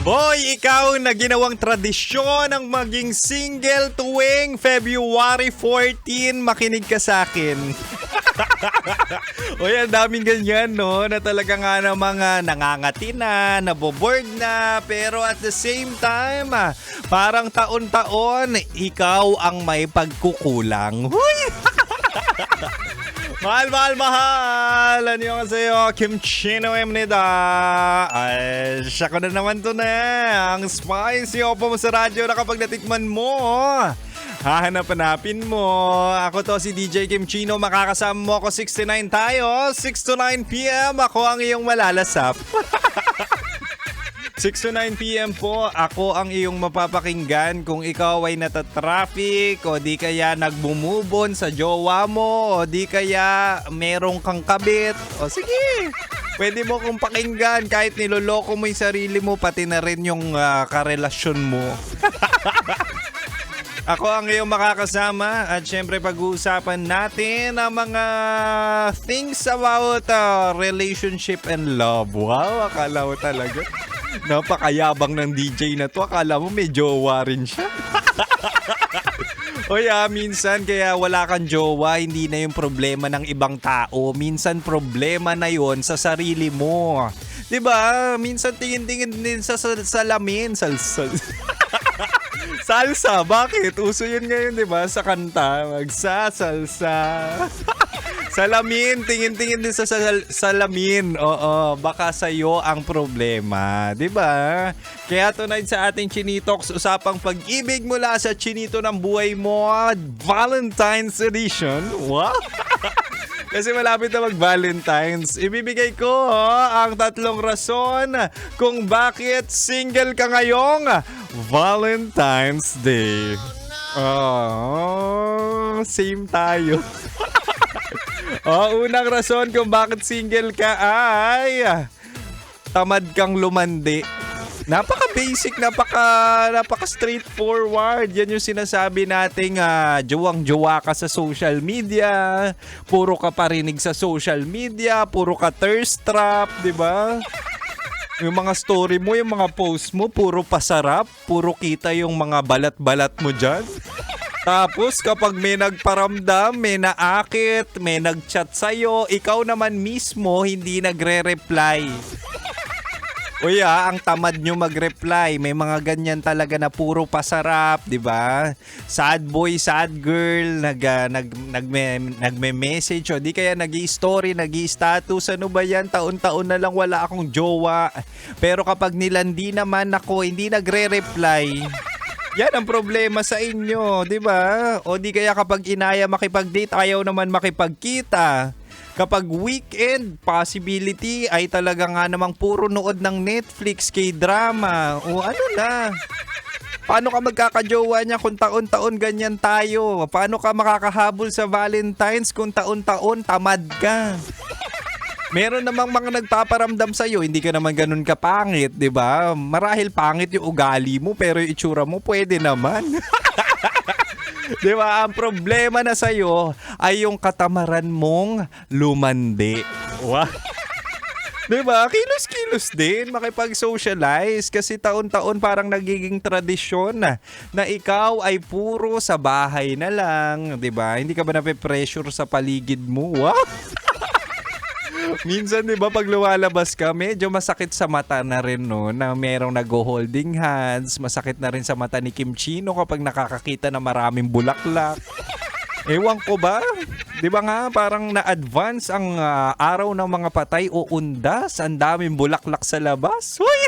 Hoy, ikaw na ginawang tradisyon ang maging single tuwing February 14, makinig ka sa akin. Hoy, ang daming ganyan, no? Na talaga nga na mga nangangati na, naboboard na, pero at the same time, parang taon-taon, ikaw ang may pagkukulang. Hoy! Mahal! Ano sa'yo? Kimchino Emnida. Ay, siya ko na naman to na. Ang spicy opo mo sa radyo na kapag natikman mo. Hahanap-hanapin mo. Ako to si DJ Kimchino. Makakasama mo ako 69 tayo. 6 to 9 p.m. Ako ang iyong malalasap. 6 to 9 p.m. po, ako ang iyong mapapakinggan kung ikaw ay natatraffic o di kaya nagbumubon sa jowa mo o di kaya merong kang kabit. O sige, pwede mo kong pakinggan kahit niloloko mo yung sarili mo pati na rin yung karelasyon mo. Ako ang iyong makakasama at syempre pag-uusapan natin ang mga things about relationship and love. Wow, akala mo talaga. Napakayabang ng DJ na to. Akala mo may jowa rin siya. Oy, minsan kaya wala kang jowa, hindi na yung problema ng ibang tao. Minsan problema na yon sa sarili mo. 'Di ba? Minsan tingin-tingin din sa salamin. Salsa, bakit? Uso yun ngayon, 'di ba? Sa kanta, magsasalsa. Salamin, tingin-tingin din sa salamin. Oo, baka sa'yo ang problema. 'Di ba? Kaya tonight sa ating Chinitox, usapang pag-ibig mula sa chinito ng buhay mo, Valentine's Edition. Wow! Kasi malapit na mag-Valentine's. Ibibigay ko ang 3 rason kung bakit single ka ngayong Valentine's Day. Oh, same tayo. Unang rason kung bakit single ka ay tamad kang lumandi. Napaka-basic, napaka-straightforward. Yan yung sinasabi nating jowang-jowa ka sa social media. Puro ka parinig sa social media. Puro ka thirst trap, di ba? Yung mga story mo, yung mga post mo, puro pasarap. Puro kita yung mga balat-balat mo dyan. Tapos kapag may nagparamdam, may naakit, may nagchat sa'yo, ikaw naman mismo hindi nagre-reply. Uy, ang tamad nyo mag-reply. May mga ganyan talaga na puro pasarap, di ba? Sad boy, sad girl, nagme-message o di kaya nag-i-story, nag-i-status. Ano ba yan? Taon-taon na lang wala akong jowa. Pero kapag nilandi naman ako, hindi nagre-reply. Yan ang problema sa inyo, di ba? O di kaya kapag inaya makipag-date, ayaw naman makipagkita. Kapag weekend, possibility ay talaga nga namang puro nood ng Netflix, K-drama. O ano na? Paano ka magkakajowa niya kung taon-taon ganyan tayo? Paano ka makakahabol sa Valentine's kung taon-taon tamad ka? Meron namang mga nagpaparamdam sa'yo, hindi ka naman ganun kapangit, di ba? Marahil pangit yung ugali mo, pero yung itsura mo pwede naman. Di ba? Ang problema na sa'yo ay yung katamaran mong lumandi. Wow. Di ba? Kilos-kilos din makipag-socialize kasi taon-taon parang nagiging tradisyon na ikaw ay puro sa bahay na lang. Di ba? Hindi ka ba nape-pressure sa paligid mo? Wow. Minsan, di ba, pag lumalabas ka, medyo masakit sa mata na rin, no? Na merong nag-holding hands. Masakit na rin sa mata ni Kimchino kapag nakakakita na maraming bulaklak. Ewan ko ba? Di ba nga, parang na-advance ang araw ng mga patay o undas. Ang daming bulaklak sa labas. Uy!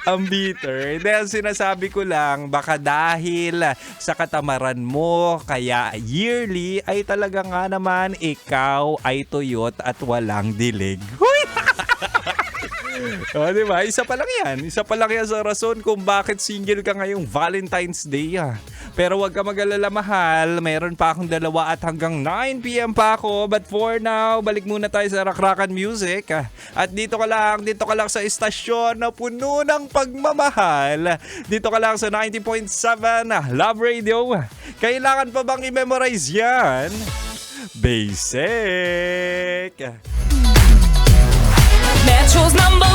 Ang bitter. Dahil sinasabi ko lang, baka dahil sa katamaran mo, kaya yearly ay talaga nga naman ikaw ay tuyot at walang dilig. Huy! O, diba? Isa pa lang yan. Isa pa lang yan sa rason kung bakit single ka ngayong Valentine's Day. Pero wag ka mag-alala, mahal. Mayroon pa akong 2 at hanggang 9 p.m. pa ako. But for now, balik muna tayo sa Rakrakan Music. At dito ka lang sa istasyon na puno ng pagmamahal. Dito ka lang sa 90.7 Love Radio. Kailangan pa bang i-memorize yan? Basic! Metro's number